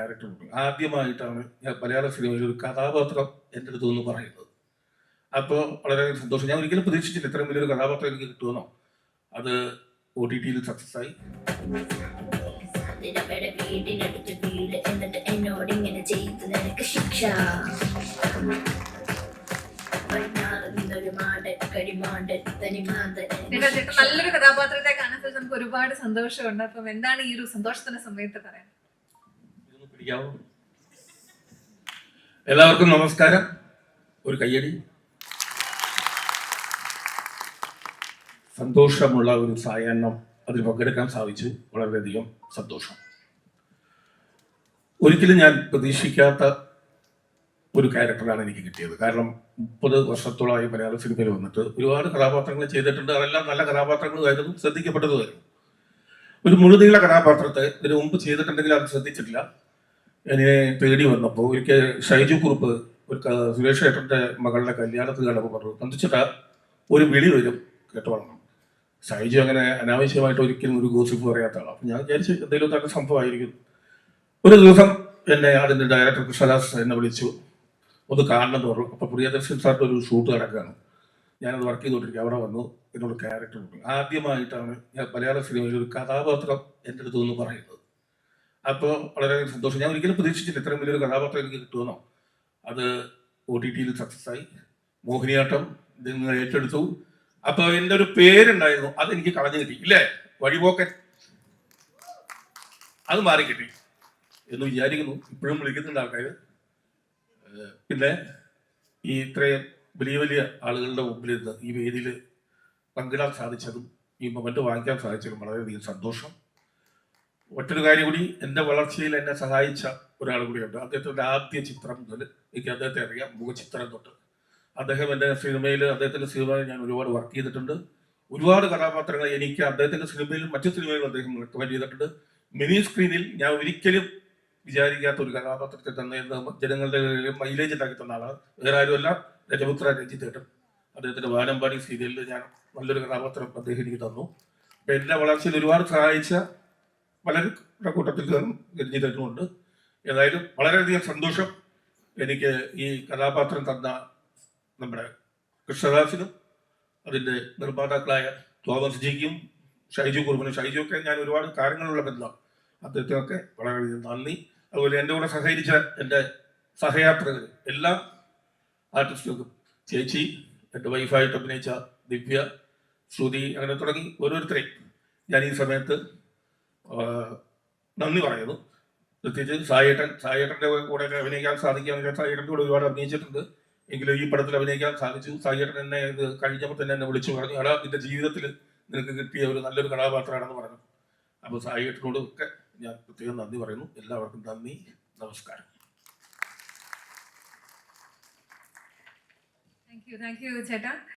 ക്യാരക്ടറുണ്ട്. ആദ്യമായിട്ടാണ് ഞാൻ മലയാള സിനിമയിൽ ഒരു കഥാപാത്രം എൻ്റെ അടുത്ത് നിന്ന് പറയുന്നത്. അപ്പോൾ വളരെ സന്തോഷം. ഞാൻ ഒരിക്കലും പ്രതീക്ഷിച്ചില്ല ഇത്രയും വലിയൊരു കഥാപാത്രം എനിക്ക് കിട്ടുമെന്നോ. അത് OTT സക്സസ് ആയി. നല്ലൊരു കഥാപാത്രത്തെ കാണാൻ നമുക്ക് ഒരുപാട് സന്തോഷമുണ്ട്. അപ്പം എന്താണ് ഈ ഒരു സന്തോഷത്തിന്റെ സമയത്ത് പറയാൻ? എല്ലാവർക്കും നമസ്കാരം. ഒരു കയ്യടി. സന്തോഷമുള്ള ഒരു സായാഹ്നം അതിൽ പങ്കെടുക്കാൻ സാധിച്ചു. വളരെയധികം സന്തോഷം. ഒരിക്കലും ഞാൻ പ്രതീക്ഷിക്കാത്ത ഒരു ക്യാരക്ടറാണ് എനിക്ക് കിട്ടിയത്. കാരണം 30 വർഷത്തോളമായി മലയാള സിനിമയിൽ വന്നിട്ട് ഒരുപാട് കഥാപാത്രങ്ങൾ ചെയ്തിട്ടുണ്ട്. അതെല്ലാം നല്ല കഥാപാത്രങ്ങളായിരുന്നു, ശ്രദ്ധിക്കപ്പെട്ടതുമായിരുന്നു. ഒരു മുഴുനീള കഥാപാത്രത്തെ ഇതിനു മുമ്പ് ചെയ്തിട്ടുണ്ടെങ്കിൽ അത് ശ്രദ്ധിച്ചിട്ടില്ല. എന്നെ തേടി വന്നപ്പോൾ ഒരിക്കൽ ഷൈജു കുറുപ്പ് ഒരു സുരേഷ് ഏട്ടൻ്റെ മകളുടെ കല്യാണത്തിൽ കണ്ടപ്പോൾ പറഞ്ഞു, തന്നിച്ചിട്ടാ ഒരു വിളി വരും കേട്ടോളണം. ഷൈജു അങ്ങനെ അനാവശ്യമായിട്ട് ഒരിക്കലും ഒരു ഗോസിപ്പ് പറയാത്ത ആളാണ്. അപ്പം ഞാൻ വിചാരിച്ചു എന്തെങ്കിലും തന്നെ സംഭവമായിരിക്കും. ഒരു ദിവസം എന്നെ അതിൻ്റെ ഡയറക്ടർ കൃഷ്ണദാസ് എന്നെ വിളിച്ചു, ഒന്ന് കാണണമെന്ന് പറഞ്ഞു. അപ്പോൾ പ്രിയദർശൻ സാറിൻ്റെ ഒരു ഷൂട്ട് നടക്കുകയാണ്. ഞാനത് വർക്ക് ചെയ്തുകൊണ്ടിരിക്കുക. അവിടെ വന്നു, എന്നോട് ക്യാരക്ടറുണ്ട്. ആദ്യമായിട്ടാണ് ഞാൻ മലയാള സിനിമയിൽ ഒരു കഥാപാത്രം എൻ്റെ അടുത്ത് നിന്ന് പറയുന്നത്. അപ്പോൾ വളരെ സന്തോഷം. ഞാൻ ഒരിക്കലും പ്രതീക്ഷിച്ചില്ല ഇത്രയും വലിയൊരു കഥാപാത്രം എനിക്ക് കിട്ടുമെന്നോ. അത് OTT സക്സസ് ആയി. മോഹിനിയാട്ടം നിങ്ങൾ ഏറ്റെടുത്തു. അപ്പോൾ എൻ്റെ ഒരു പേരുണ്ടായിരുന്നു, അതെനിക്ക് കളഞ്ഞു കിട്ടി. ഇല്ലേ, വഴിപോക്കൻ, അത് മാറി കിട്ടി എന്ന് വിചാരിക്കുന്നു. ഇപ്പോഴും വിളിക്കുന്നുണ്ട് ആൾക്കാർ. പിന്നെ ഈ ഇത്രയും വലിയ വലിയ ആളുകളുടെ മുമ്പിൽ നിന്ന് ഈ വേദിയിൽ പങ്കിടാൻ സാധിച്ചതും ഈ മൊമെന്റ് വാങ്ങിക്കാൻ സാധിച്ചതും വളരെയധികം സന്തോഷം. മറ്റൊരു കാര്യം കൂടി, എൻ്റെ വളർച്ചയിൽ എന്നെ സഹായിച്ച ഒരാൾ കൂടിയുണ്ട്. അദ്ദേഹത്തിൻ്റെ ആദ്യ ചിത്രം മുതൽ എനിക്ക് അദ്ദേഹത്തെ അറിയാം, മുഖചിത്രം തൊട്ട്. അദ്ദേഹം എൻ്റെ അദ്ദേഹത്തിൻ്റെ സിനിമയിൽ ഞാൻ ഒരുപാട് വർക്ക് ചെയ്തിട്ടുണ്ട്. ഒരുപാട് കഥാപാത്രങ്ങൾ എനിക്ക് അദ്ദേഹത്തിൻ്റെ സിനിമയിലും മറ്റു സിനിമയിലും അദ്ദേഹം റെക്കമെൻഡ് ചെയ്തിട്ടുണ്ട്. മിനി സ്ക്രീനിൽ ഞാൻ ഒരിക്കലും വിചാരിക്കാത്ത ഒരു കഥാപാത്രത്തെ തന്നെ ജനങ്ങളുടെ മൈലേജ് ഉണ്ടാക്കി തന്ന ആളാണ്. വേറെ ആരുമല്ല, രജപുത്ര രഞ്ജിത്തേട്ടൻ. അദ്ദേഹത്തിൻ്റെ വാനമ്പാടി സീരിയലിൽ ഞാൻ നല്ലൊരു കഥാപാത്രം അദ്ദേഹം എനിക്ക് തന്നു. അപ്പം എൻ്റെ വളർച്ചയിൽ ഒരുപാട് സഹായിച്ച പലരുടെ കൂട്ടത്തിൽ രഞ്ജിത്തേട്ടനുണ്ട്. ഏതായാലും വളരെയധികം സന്തോഷം. എനിക്ക് ഈ കഥാപാത്രം തന്ന നമ്മുടെ കൃഷ്ണദാസിനും അതിൻ്റെ നിർമ്മാതാക്കളായ തോമസ് ജിക്കും ഷൈജു കുറുപ്പിനും, ഷൈജുവൊക്കെ ഞാൻ ഒരുപാട് കാര്യങ്ങളുള്ള ബന്ധമാണ്. അദ്ദേഹത്തിനൊക്കെ വളരെയധികം നന്ദി. അതുപോലെ എൻ്റെ കൂടെ സഹകരിച്ച എൻ്റെ സഹയാത്രികർ എല്ലാ ആർട്ടിസ്റ്റുകൾക്കും, ചേച്ചി, എൻ്റെ വൈഫായിട്ട് അഭിനയിച്ച ദിവ്യ, ശ്രുതി, അങ്ങനെ തുടങ്ങി ഓരോരുത്തരെയും ഞാൻ ഈ സമയത്ത് നന്ദി പറയുന്നു. പ്രത്യേകിച്ച് സായേട്ടൻ്റെ കൂടെ അഭിനയിക്കാൻ സാധിക്കാമെങ്കിൽ സായേട്ടൻ്റെ കൂടെ ഒരുപാട് അഭിനയിച്ചിട്ടുണ്ട്. എങ്കിലും ഈ പടത്തിൽ അഭിനയിക്കാൻ സാധിച്ചു. സായേട്ടൻ എന്നെ ഇത് കഴിഞ്ഞപ്പോൾ തന്നെ എന്നെ വിളിച്ചു പറഞ്ഞു, അടാ നിന്റെ ജീവിതത്തിൽ നിനക്ക് കിട്ടിയ ഒരു നല്ലൊരു കഥാപാത്രമാണെന്ന് പറഞ്ഞു. അപ്പോൾ സായേട്ടനോടും ഒക്കെ ഞാൻ പ്രത്യേകം നന്ദി പറയുന്നു. എല്ലാവർക്കും നന്ദി, നമസ്കാരം. താങ്ക് യു ചേട്ടാ.